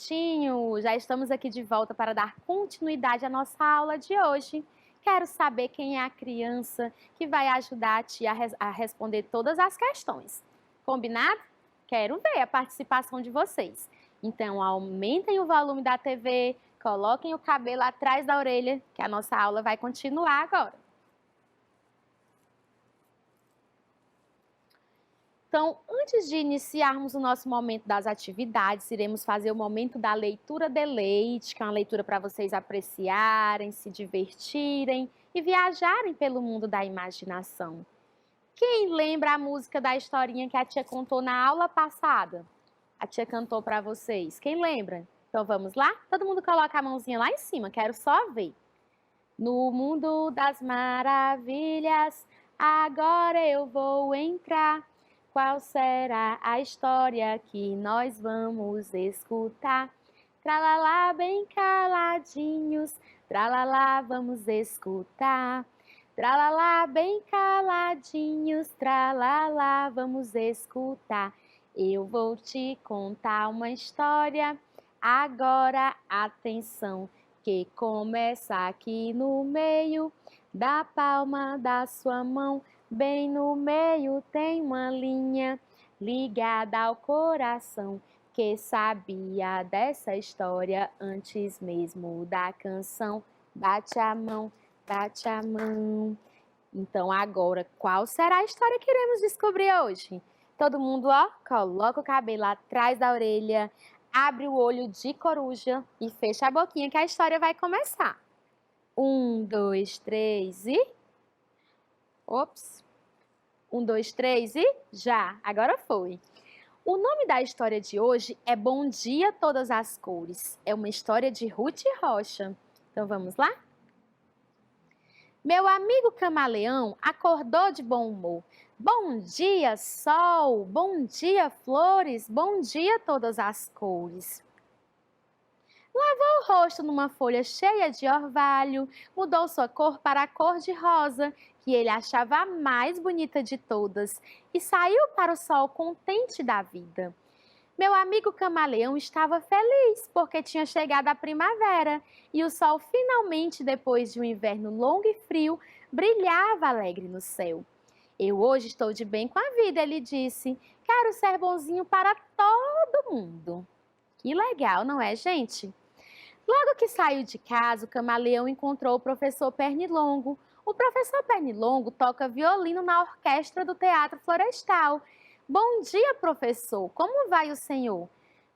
prontinho! Já estamos aqui de volta para dar continuidade à nossa aula de hoje. Quero saber quem é a criança que vai ajudar a tia a responder todas as questões. Combinado? Quero ver a participação de vocês. Então, aumentem o volume da TV, coloquem o cabelo atrás da orelha, que a nossa aula vai continuar agora. Então, antes de iniciarmos o nosso momento das atividades, iremos fazer o momento da leitura de leite, que é uma leitura para vocês apreciarem, se divertirem e viajarem pelo mundo da imaginação. Quem lembra a música da historinha que a tia contou na aula passada? A tia cantou para vocês. Quem lembra? Então vamos lá? Todo mundo coloca a mãozinha lá em cima, quero só ver. No mundo das maravilhas, agora eu vou entrar. Qual será a história que nós vamos escutar? Tralalá, bem caladinhos, tralalá, vamos escutar. Tralalá, bem caladinhos, tralalá, vamos escutar. Eu vou te contar uma história, agora atenção, que começa aqui no meio da palma da sua mão. Bem no meio tem uma linha ligada ao coração, que sabia dessa história antes mesmo da canção. Bate a mão, bate a mão. Então agora, qual será a história que iremos descobrir hoje? Todo mundo, ó, coloca o cabelo atrás da orelha, abre o olho de coruja e fecha a boquinha que a história vai começar. 1, 2, 3 e... Ops! 1, 2, 3 e já! Agora foi! O nome da história de hoje é Bom Dia Todas as Cores. É uma história de Ruth Rocha. Então vamos lá? Meu amigo camaleão acordou de bom humor. Bom dia, sol! Bom dia, flores! Bom dia, todas as cores! Lavou o rosto numa folha cheia de orvalho, mudou sua cor para a cor de rosa, que ele achava a mais bonita de todas, e saiu para o sol contente da vida. Meu amigo camaleão estava feliz porque tinha chegado a primavera e o sol finalmente, depois de um inverno longo e frio, brilhava alegre no céu. Eu hoje estou de bem com a vida, ele disse. Quero ser bonzinho para todo mundo. Que legal, não é, gente? Logo que saiu de casa, o camaleão encontrou o professor Pernilongo. O professor Pernilongo toca violino na orquestra do Teatro Florestal. Bom dia, professor. Como vai o senhor?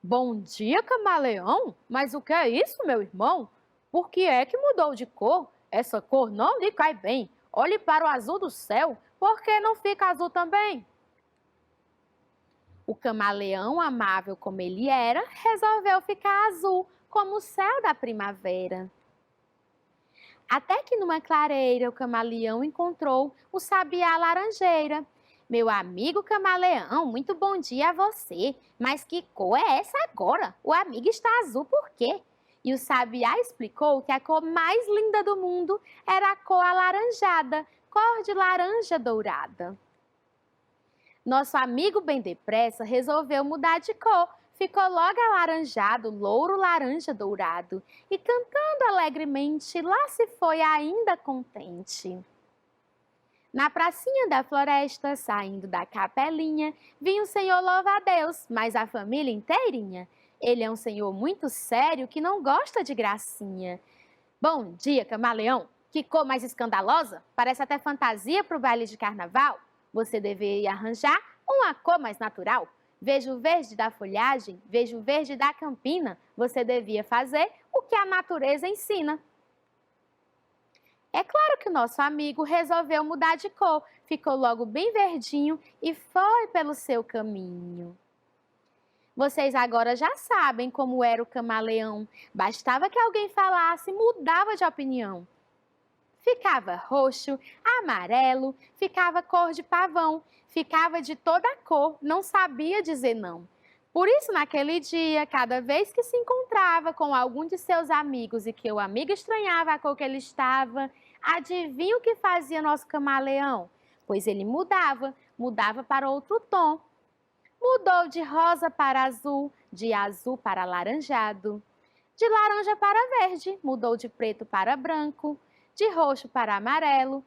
Bom dia, camaleão. Mas o que é isso, meu irmão? Por que é que mudou de cor? Essa cor não lhe cai bem. Olhe para o azul do céu. Por que não fica azul também? O camaleão, amável como ele era, resolveu ficar azul, como o céu da primavera. Até que numa clareira o camaleão encontrou o sabiá laranjeira. Meu amigo camaleão, muito bom dia a você. Mas que cor é essa agora? O amigo está azul por quê? E o sabiá explicou que a cor mais linda do mundo era a cor alaranjada, cor de laranja dourada. Nosso amigo bem depressa resolveu mudar de cor. Ficou logo alaranjado, louro laranja dourado. E cantando alegremente, lá se foi ainda contente. Na pracinha da floresta, saindo da capelinha, vinha o senhor louva-a-Deus, mas a família inteirinha. Ele é um senhor muito sério que não gosta de gracinha. Bom dia, camaleão! Que cor mais escandalosa! Parece até fantasia para o baile de carnaval. Você deveria arranjar uma cor mais natural. Veja o verde da folhagem, veja o verde da campina. Você devia fazer o que a natureza ensina. É claro que o nosso amigo resolveu mudar de cor. Ficou logo bem verdinho e foi pelo seu caminho. Vocês agora já sabem como era o camaleão. Bastava que alguém falasse, mudava de opinião. Ficava roxo, amarelo, ficava cor de pavão, ficava de toda cor, não sabia dizer não. Por isso, naquele dia, cada vez que se encontrava com algum de seus amigos e que o amigo estranhava a cor que ele estava, adivinha o que fazia nosso camaleão? Pois ele mudava para outro tom. Mudou de rosa para azul, de azul para alaranjado, de laranja para verde, mudou de preto para branco, de roxo para amarelo.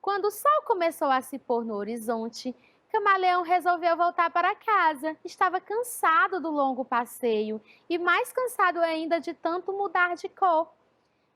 Quando o sol começou a se pôr no horizonte, Camaleão resolveu voltar para casa. Estava cansado do longo passeio e mais cansado ainda de tanto mudar de cor.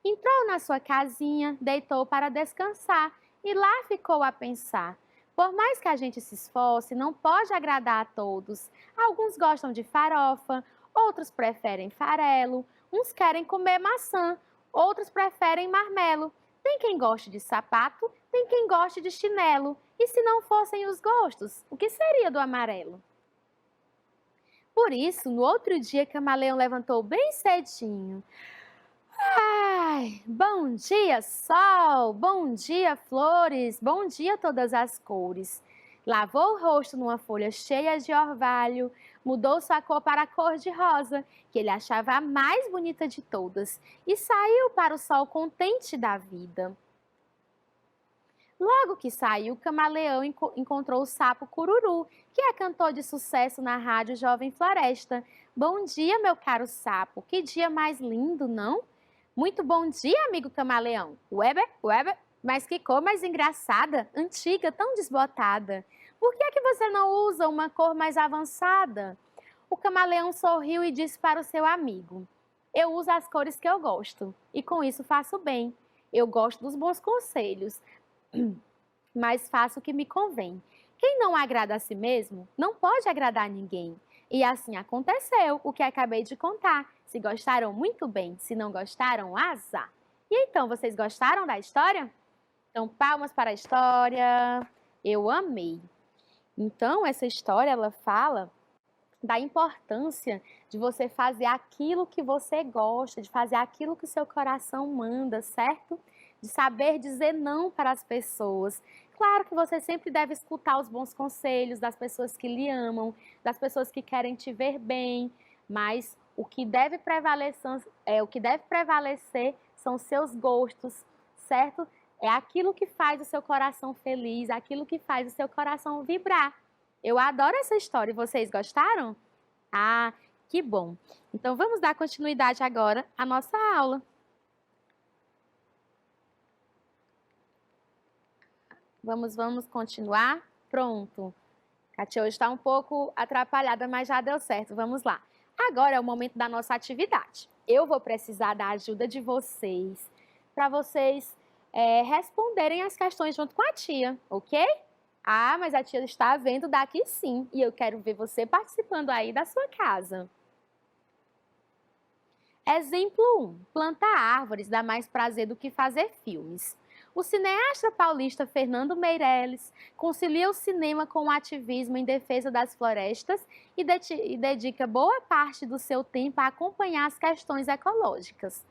Entrou na sua casinha, deitou para descansar e lá ficou a pensar. Por mais que a gente se esforce, não pode agradar a todos. Alguns gostam de farofa, outros preferem farelo, uns querem comer maçã, outros preferem marmelo. Tem quem goste de sapato, tem quem goste de chinelo. E se não fossem os gostos, o que seria do amarelo? Por isso, no outro dia, Camaleão levantou bem cedinho. Ai, bom dia, sol! Bom dia, flores! Bom dia, todas as cores! Lavou o rosto numa folha cheia de orvalho, mudou sua cor para a cor de rosa, que ele achava a mais bonita de todas, e saiu para o sol contente da vida. Logo que saiu, Camaleão encontrou o sapo Cururu, que é cantor de sucesso na rádio Jovem Floresta. Bom dia, meu caro sapo! Que dia mais lindo, não? Muito bom dia, amigo Camaleão. Ué, mas que cor mais engraçada, antiga, tão desbotada. Por que é que você não usa uma cor mais avançada? O Camaleão sorriu e disse para o seu amigo: eu uso as cores que eu gosto e com isso faço bem. Eu gosto dos bons conselhos, mas faço o que me convém. Quem não agrada a si mesmo, não pode agradar ninguém. E assim aconteceu, o que acabei de contar. Se gostaram, muito bem. Se não gostaram, azar. E então, vocês gostaram da história? Então, palmas para a história. Eu amei. Então, essa história, ela fala da importância de você fazer aquilo que você gosta, de fazer aquilo que o seu coração manda, certo? De saber dizer não para as pessoas. Claro que você sempre deve escutar os bons conselhos das pessoas que lhe amam, das pessoas que querem te ver bem, mas o que deve prevalecer são os seus gostos, certo? É aquilo que faz o seu coração feliz, aquilo que faz o seu coração vibrar. Eu adoro essa história e vocês gostaram? Ah, que bom! Então vamos dar continuidade agora à nossa aula. Vamos continuar? Pronto. Katia hoje está um pouco atrapalhada, mas já deu certo. Vamos lá. Agora é o momento da nossa atividade. Eu vou precisar da ajuda de vocês para vocês responderem as questões junto com a tia, ok? Ah, mas a tia está vendo daqui sim, e eu quero ver você participando aí da sua casa. Exemplo 1. Plantar árvores dá mais prazer do que fazer filmes. O cineasta paulista Fernando Meirelles concilia o cinema com o ativismo em defesa das florestas e dedica boa parte do seu tempo a acompanhar as questões ecológicas.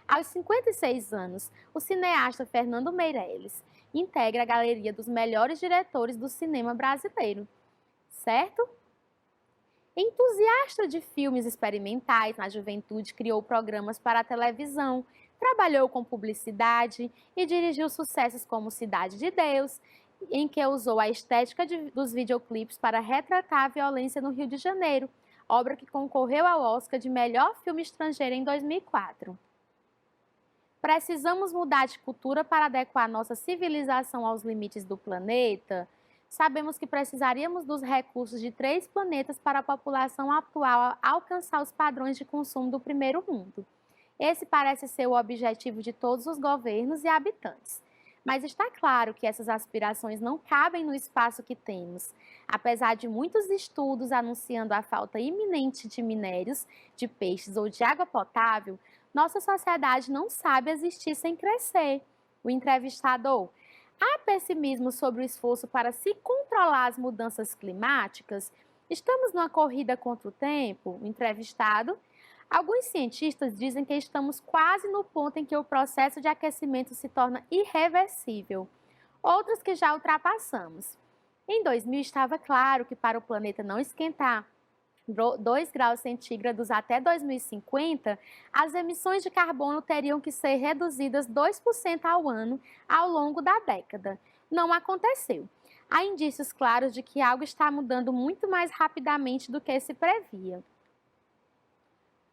Aos 56 anos, o cineasta Fernando Meirelles integra a galeria dos melhores diretores do cinema brasileiro, certo? Entusiasta de filmes experimentais, na juventude criou programas para a televisão, trabalhou com publicidade e dirigiu sucessos como Cidade de Deus, em que usou a estética dos videoclipes para retratar a violência no Rio de Janeiro, obra que concorreu ao Oscar de melhor filme estrangeiro em 2004. Precisamos mudar de cultura para adequar nossa civilização aos limites do planeta? Sabemos que precisaríamos dos recursos de 3 planetas para a população atual alcançar os padrões de consumo do primeiro mundo. Esse parece ser o objetivo de todos os governos e habitantes. Mas está claro que essas aspirações não cabem no espaço que temos. Apesar de muitos estudos anunciando a falta iminente de minérios, de peixes ou de água potável, nossa sociedade não sabe existir sem crescer. O entrevistador: há pessimismo sobre o esforço para se controlar as mudanças climáticas? Estamos numa corrida contra o tempo? O entrevistado: alguns cientistas dizem que estamos quase no ponto em que o processo de aquecimento se torna irreversível. Outros que já ultrapassamos. Em 2000 estava claro que para o planeta não esquentar 2 graus centígrados até 2050, as emissões de carbono teriam que ser reduzidas 2% ao ano ao longo da década. Não aconteceu. Há indícios claros de que algo está mudando muito mais rapidamente do que se previa.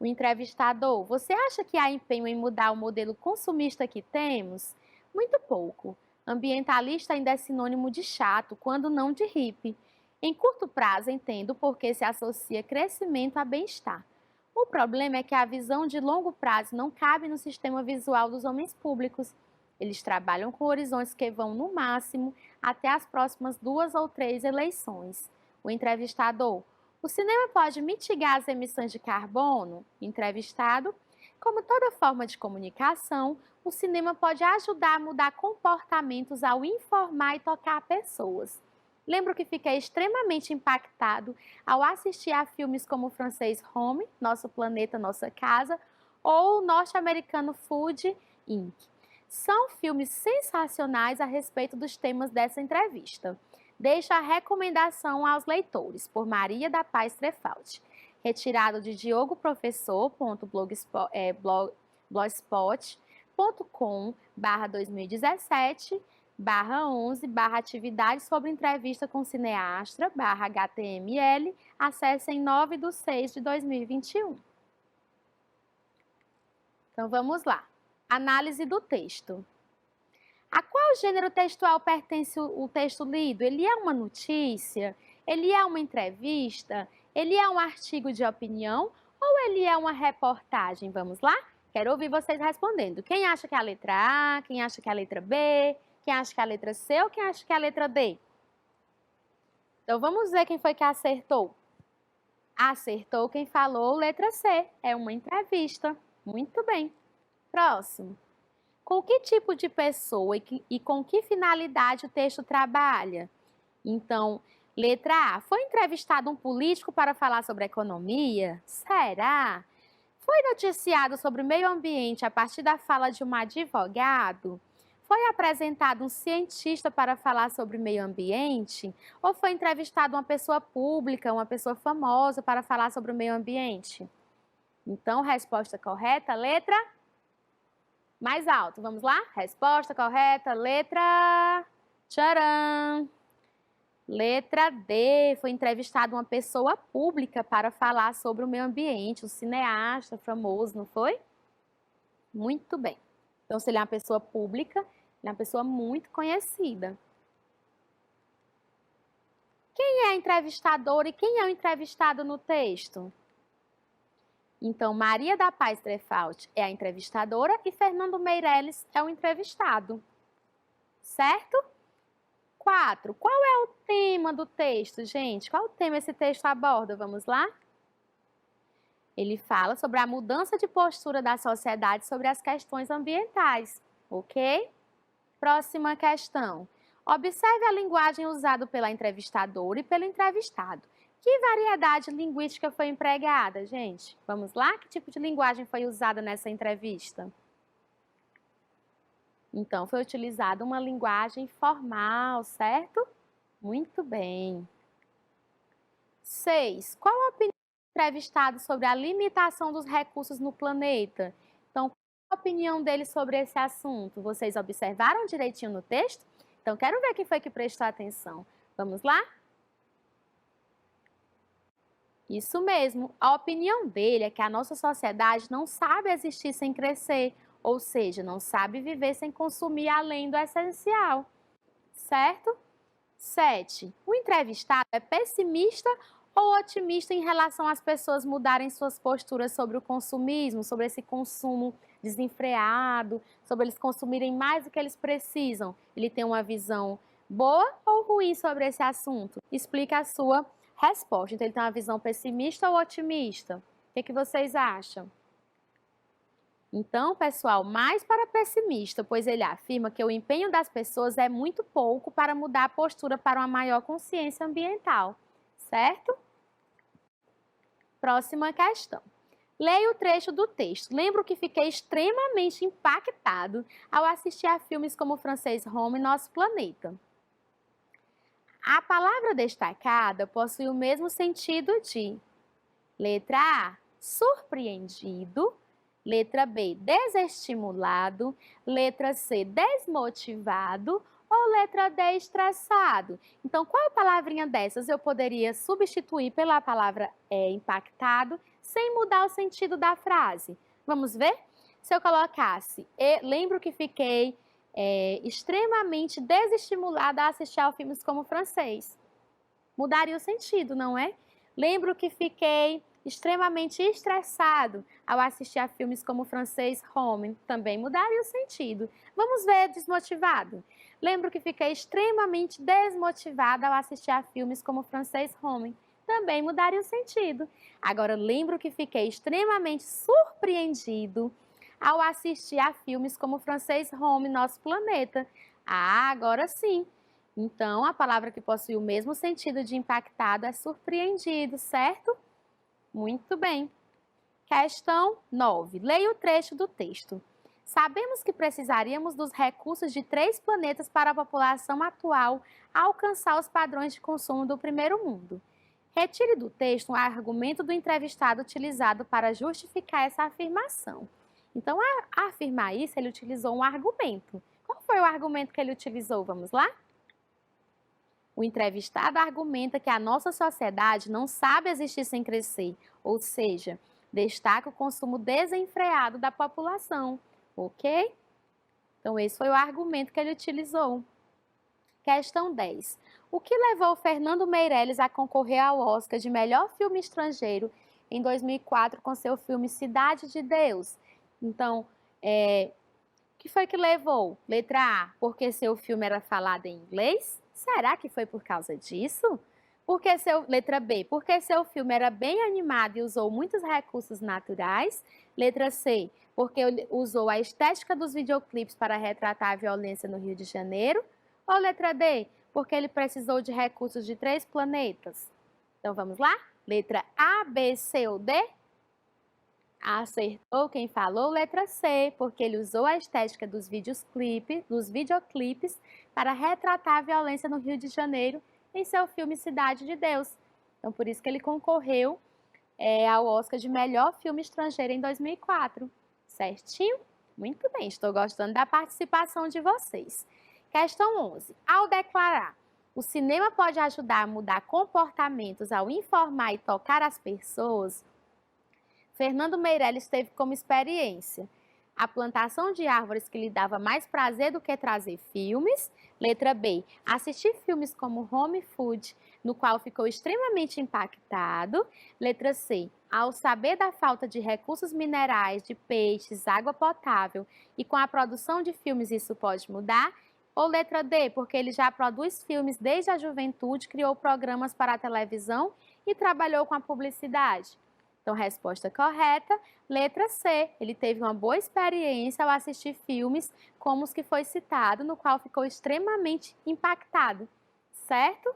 O entrevistador: você acha que há empenho em mudar o modelo consumista que temos? Muito pouco. Ambientalista ainda é sinônimo de chato, quando não de hippie. Em curto prazo, entendo porque se associa crescimento a bem-estar. O problema é que a visão de longo prazo não cabe no sistema visual dos homens públicos. Eles trabalham com horizontes que vão, no máximo, até as próximas 2 ou 3 eleições. O entrevistador: o cinema pode mitigar as emissões de carbono? Entrevistado: como toda forma de comunicação, o cinema pode ajudar a mudar comportamentos ao informar e tocar pessoas. Lembro que fiquei extremamente impactado ao assistir a filmes como o francês Home, Nosso Planeta, Nossa Casa, ou o norte-americano Food, Inc. São filmes sensacionais a respeito dos temas dessa entrevista. Deixo a recomendação aos leitores, por Maria da Paz Trefalt. Retirado de diogoprofessor.blogspot.com/2017/11/atividades sobre entrevista com cineasta/html. Acesse em 9/6/2021. Então vamos lá. Análise do texto. A qual gênero textual pertence o texto lido? Ele é uma notícia? Ele é uma entrevista? Ele é um artigo de opinião? Ou ele é uma reportagem? Vamos lá? Quero ouvir vocês respondendo. Quem acha que é a letra A? Quem acha que é a letra B? Quem acha que é a letra C? Ou quem acha que é a letra D? Então vamos ver quem foi que acertou. Acertou quem falou letra C. É uma entrevista. Muito bem. Próximo. Com que tipo de pessoa e com que finalidade o texto trabalha? Então, letra A: foi entrevistado um político para falar sobre economia? Será? Foi noticiado sobre o meio ambiente a partir da fala de um advogado? Foi apresentado um cientista para falar sobre o meio ambiente? Ou foi entrevistado uma pessoa pública, uma pessoa famosa para falar sobre o meio ambiente? Então, resposta correta, letra mais alto. Vamos lá? Resposta correta, letra... Tcharam! Letra D. Foi entrevistado uma pessoa pública para falar sobre o meio ambiente, um cineasta famoso, não foi? Muito bem. Então, se ele é uma pessoa pública, ele é uma pessoa muito conhecida. Quem é a entrevistadora e quem é o entrevistado no texto? Então, Maria da Paz Trefalt é a entrevistadora e Fernando Meirelles é o entrevistado. Certo? 4. Qual é o tema do texto, gente? Qual o tema esse texto aborda? Vamos lá? Ele fala sobre a mudança de postura da sociedade sobre as questões ambientais, ok? Próxima questão. Observe a linguagem usada pela entrevistadora e pelo entrevistado. Que variedade linguística foi empregada, gente? Vamos lá? Que tipo de linguagem foi usada nessa entrevista? Então, foi utilizada uma linguagem formal, certo? Muito bem. 6. Qual a opinião do entrevistado sobre a limitação dos recursos no planeta? Então, qual a opinião dele sobre esse assunto? Vocês observaram direitinho no texto? Então, quero ver quem foi que prestou atenção. Vamos lá? Isso mesmo. A opinião dele é que a nossa sociedade não sabe existir sem crescer, ou seja, não sabe viver sem consumir além do essencial. Certo? 7. O entrevistado é pessimista ou otimista em relação às pessoas mudarem suas posturas sobre o consumismo, sobre esse consumo desenfreado, sobre eles consumirem mais do que eles precisam? Ele tem uma visão boa ou ruim sobre esse assunto? Explica a sua resposta. Então, ele tem uma visão pessimista ou otimista? O que vocês acham? Então, pessoal, mais para pessimista, pois ele afirma que o empenho das pessoas é muito pouco para mudar a postura para uma maior consciência ambiental, certo? Próxima questão. Leia o trecho do texto. Lembro que fiquei extremamente impactado ao assistir a filmes como o francês Home, Nosso Planeta. A palavra destacada possui o mesmo sentido de letra A, surpreendido, letra B, desestimulado, letra C, desmotivado Ou letra D, estressado? Então, qual palavrinha dessas eu poderia substituir pela palavra impactado sem mudar o sentido da frase? Vamos ver? Se eu colocasse, lembro que fiquei extremamente desestimulada a assistir a filmes como francês. Mudaria o sentido, não é? Lembro que fiquei extremamente estressado ao assistir a filmes como francês Home. Também mudaria o sentido. Vamos ver desmotivado. Lembro que fiquei extremamente desmotivada ao assistir a filmes como francês Home. Também mudaria o sentido. Agora, lembro que fiquei extremamente surpreendido ao assistir a filmes como francês Home, Nosso Planeta. Ah, agora sim. Então, a palavra que possui o mesmo sentido de impactado é surpreendido, certo? Muito bem. Questão 9. Leia o trecho do texto. Sabemos que precisaríamos dos recursos de 3 planetas para a população atual alcançar os padrões de consumo do primeiro mundo. Retire do texto um argumento do entrevistado utilizado para justificar essa afirmação. Então, a afirmar isso, ele utilizou um argumento. Qual foi o argumento que ele utilizou? Vamos lá? O entrevistado argumenta que a nossa sociedade não sabe existir sem crescer, ou seja, destaca o consumo desenfreado da população, ok? Então, esse foi o argumento que ele utilizou. Questão 10. O que levou Fernando Meirelles a concorrer ao Oscar de melhor filme estrangeiro em 2004 com seu filme Cidade de Deus? Então, o que foi que levou? Letra A, porque seu filme era falado em inglês? Será que foi por causa disso? Letra B, porque seu filme era bem animado e usou muitos recursos naturais. Letra C, porque usou a estética dos videoclipes para retratar a violência no Rio de Janeiro. Ou letra D, porque ele precisou de recursos de 3 planetas. Então vamos lá? Letra A, B, C ou D? Acertou quem falou, letra C, porque ele usou a estética dos videoclipes para retratar a violência no Rio de Janeiro em seu filme Cidade de Deus. Então, por isso que ele concorreu ao Oscar de melhor filme estrangeiro em 2004. Certinho? Muito bem, estou gostando da participação de vocês. Questão 11. Ao declarar, o cinema pode ajudar a mudar comportamentos ao informar e tocar as pessoas, Fernando Meirelles teve como experiência a plantação de árvores que lhe dava mais prazer do que trazer filmes. Letra B, assistir filmes como Home Food, no qual ficou extremamente impactado. Letra C, ao saber da falta de recursos minerais, de peixes, água potável e com a produção de filmes isso pode mudar. Ou letra D, porque ele já produz filmes desde a juventude, criou programas para a televisão e trabalhou com a publicidade. Então, resposta correta, letra C. Ele teve uma boa experiência ao assistir filmes como os que foi citado, no qual ficou extremamente impactado. Certo?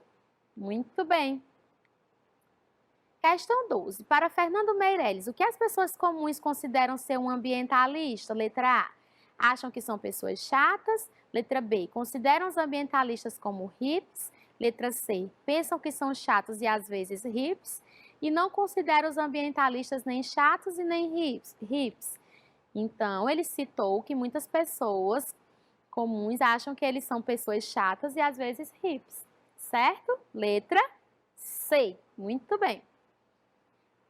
Muito bem. Questão 12. Para Fernando Meirelles, o que as pessoas comuns consideram ser um ambientalista? Letra A. Acham que são pessoas chatas. Letra B. Consideram os ambientalistas como hips. Letra C. Pensam que são chatos e às vezes hips. E não considera os ambientalistas nem chatos e nem hips. Então, ele citou que muitas pessoas comuns acham que eles são pessoas chatas e às vezes hips, certo? Letra C. Muito bem.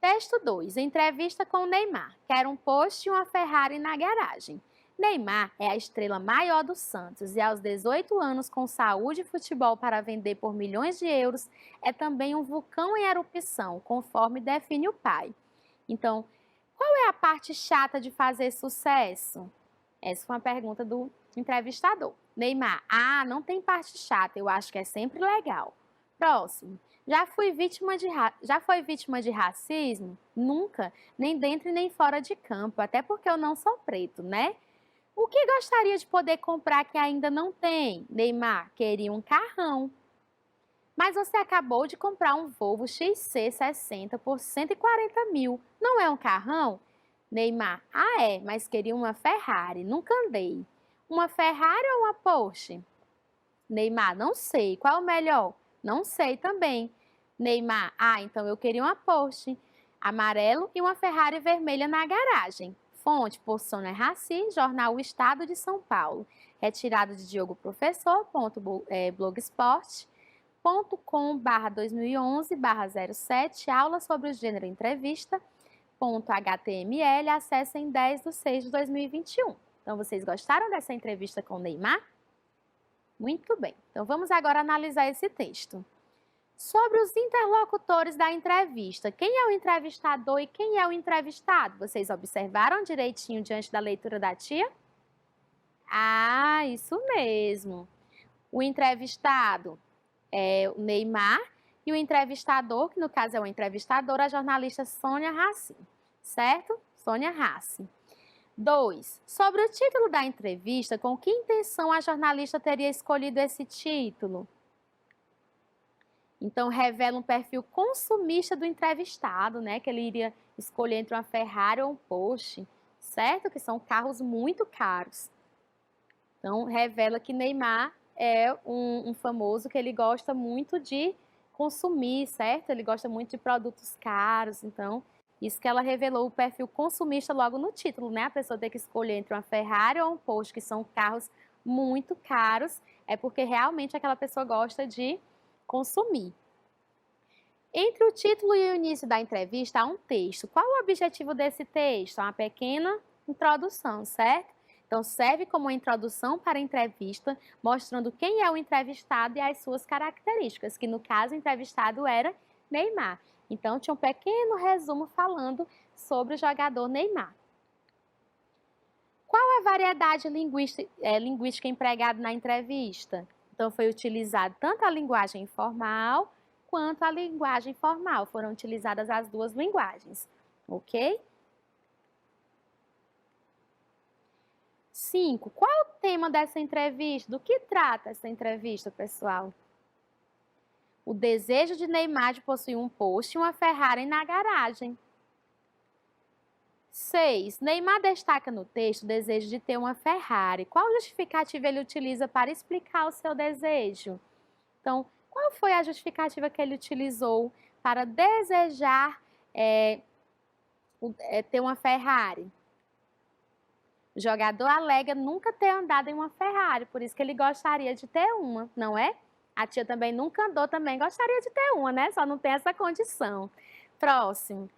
Texto 2. Entrevista com Neymar. Quer um Porsche e uma Ferrari na garagem. Neymar é a estrela maior do Santos e aos 18 anos, com saúde e futebol para vender por milhões de euros, é também um vulcão em erupção, conforme define o pai. Então, qual é a parte chata de fazer sucesso? Essa foi uma pergunta do entrevistador. Neymar, não tem parte chata, eu acho que é sempre legal. Próximo. Já foi vítima de racismo? Nunca, nem dentro e nem fora de campo, até porque eu não sou preto, né? O que gostaria de poder comprar que ainda não tem? Neymar, queria um carrão. Mas você acabou de comprar um Volvo XC60 por 140 mil. Não é um carrão? Neymar, é, mas queria uma Ferrari, nunca andei. Uma Ferrari ou uma Porsche? Neymar, não sei. Qual é o melhor? Não sei também. Neymar, então eu queria uma Porsche amarelo e uma Ferrari vermelha na garagem. Fonte, por Sônia Raci, Jornal O Estado de São Paulo. retirado de diogoprofessor.blogspot.com/2011/07, aula sobre o gênero entrevista.html, acessem 10/6/2021. Então, vocês gostaram dessa entrevista com o Neymar? Muito bem, então vamos agora analisar esse texto. Sobre os interlocutores da entrevista, quem é o entrevistador e quem é o entrevistado? Vocês observaram direitinho diante da leitura da tia? Ah, isso mesmo. O entrevistado é o Neymar e o entrevistador, que no caso é o entrevistador, a jornalista Sônia Rassi, certo? Sônia Rassi. 2. Sobre o título da entrevista, com que intenção a jornalista teria escolhido esse título? Então, revela um perfil consumista do entrevistado, né? Que ele iria escolher entre uma Ferrari ou um Porsche, certo? Que são carros muito caros. Então, revela que Neymar é um famoso que ele gosta muito de consumir, certo? Ele gosta muito de produtos caros, então, isso que ela revelou o perfil consumista logo no título, né? A pessoa ter que escolher entre uma Ferrari ou um Porsche, que são carros muito caros, é porque realmente aquela pessoa gosta de consumir. Entre o título e o início da entrevista há um texto. Qual o objetivo desse texto? Uma pequena introdução, certo? Então, serve como uma introdução para a entrevista, mostrando quem é o entrevistado e as suas características, que no caso o entrevistado era Neymar. Então, tinha um pequeno resumo falando sobre o jogador Neymar. Qual a variedade linguística empregada na entrevista? Então, foi utilizado tanto a linguagem informal quanto a linguagem formal. Foram utilizadas as duas linguagens, ok? 5. Qual é o tema dessa entrevista? Do que trata essa entrevista, pessoal? O desejo de Neymar de possuir um Porsche e uma Ferrari na garagem. 6. Neymar destaca no texto o desejo de ter uma Ferrari. Qual justificativa ele utiliza para explicar o seu desejo? Então, qual foi a justificativa que ele utilizou para desejar ter uma Ferrari? O jogador alega nunca ter andado em uma Ferrari, por isso que ele gostaria de ter uma, não é? A tia também nunca andou, também gostaria de ter uma, né? Só não tem essa condição. Próximo.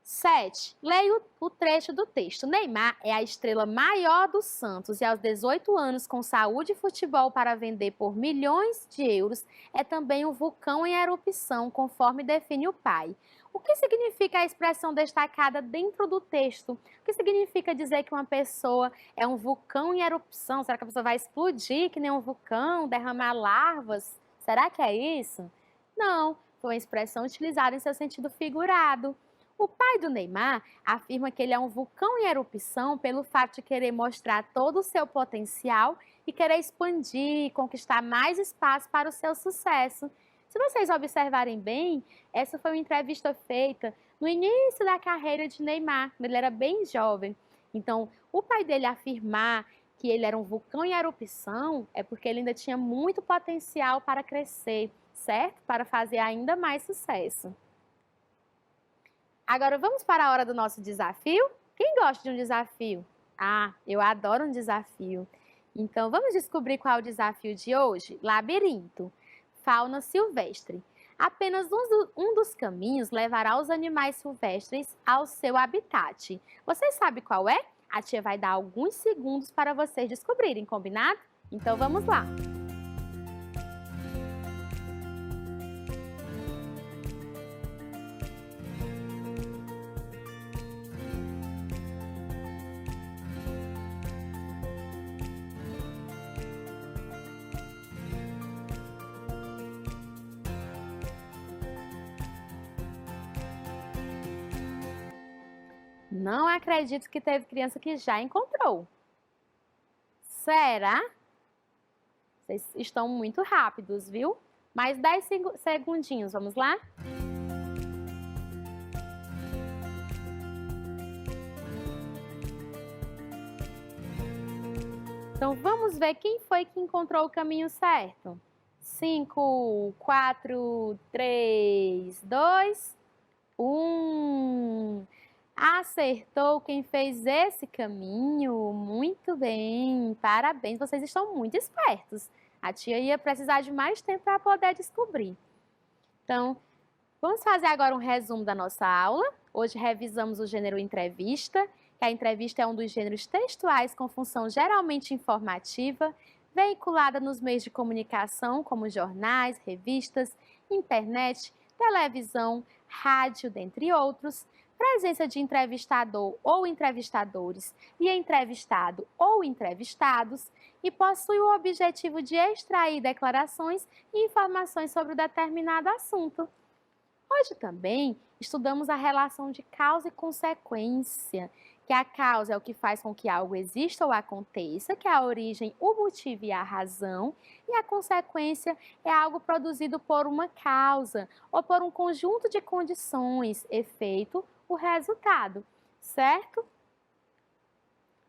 7. Leia o trecho do texto. Neymar é a estrela maior do Santos e aos 18 anos, com saúde e futebol para vender por milhões de euros, é também um vulcão em erupção, conforme define o pai. O que significa a expressão destacada dentro do texto? O que significa dizer que uma pessoa é um vulcão em erupção? Será que a pessoa vai explodir que nem um vulcão, derramar larvas? Será que é isso? Não, foi uma expressão utilizada em seu sentido figurado. O pai do Neymar afirma que ele é um vulcão em erupção pelo fato de querer mostrar todo o seu potencial e querer expandir e conquistar mais espaço para o seu sucesso. Se vocês observarem bem, essa foi uma entrevista feita no início da carreira de Neymar, quando ele era bem jovem. Então, o pai dele afirmar que ele era um vulcão em erupção é porque ele ainda tinha muito potencial para crescer, certo? Para fazer ainda mais sucesso. Agora, vamos para a hora do nosso desafio? Quem gosta de um desafio? Ah, eu adoro um desafio. Então, vamos descobrir qual é o desafio de hoje? Labirinto. Fauna silvestre. Apenas um dos caminhos levará os animais silvestres ao seu habitat. Você sabe qual é? A tia vai dar alguns segundos para vocês descobrirem, combinado? Então, vamos lá. Não acredito que teve criança que já encontrou. Será? Vocês estão muito rápidos, viu? Mais 10 segundinhos, vamos lá? Então, vamos ver quem foi que encontrou o caminho certo. 5, 4, 3, 2, 1... Acertou quem fez esse caminho. Muito bem, parabéns, vocês estão muito espertos. A tia ia precisar de mais tempo para poder descobrir. Então, vamos fazer agora um resumo da nossa aula. Hoje revisamos o gênero entrevista, que a entrevista é um dos gêneros textuais com função geralmente informativa, veiculada nos meios de comunicação, como jornais, revistas, internet, televisão, rádio, dentre outros, presença de entrevistador ou entrevistadores e entrevistado ou entrevistados, e possui o objetivo de extrair declarações e informações sobre o determinado assunto. Hoje também estudamos a relação de causa e consequência, que a causa é o que faz com que algo exista ou aconteça, que é a origem, o motivo e a razão, e a consequência é algo produzido por uma causa ou por um conjunto de condições, efeito, o resultado, certo?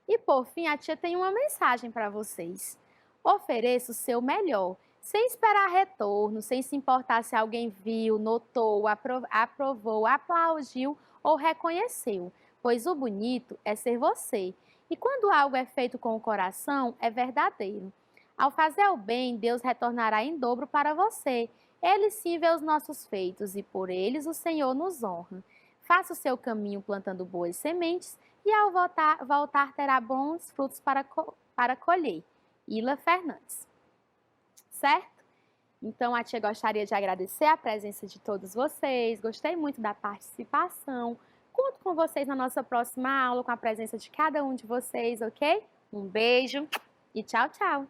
E por fim, a tia tem uma mensagem para vocês. Ofereça o seu melhor, sem esperar retorno, sem se importar se alguém viu, notou, aprovou, aplaudiu ou reconheceu, pois o bonito é ser você. E quando algo é feito com o coração, é verdadeiro. Ao fazer o bem, Deus retornará em dobro para você. Ele sim vê os nossos feitos e por eles o Senhor nos honra. Faça o seu caminho plantando boas sementes e ao voltar terá bons frutos para colher. Ila Fernandes. Certo? Então, a tia gostaria de agradecer a presença de todos vocês. Gostei muito da participação. Conto com vocês na nossa próxima aula, com a presença de cada um de vocês, ok? Um beijo e tchau, tchau!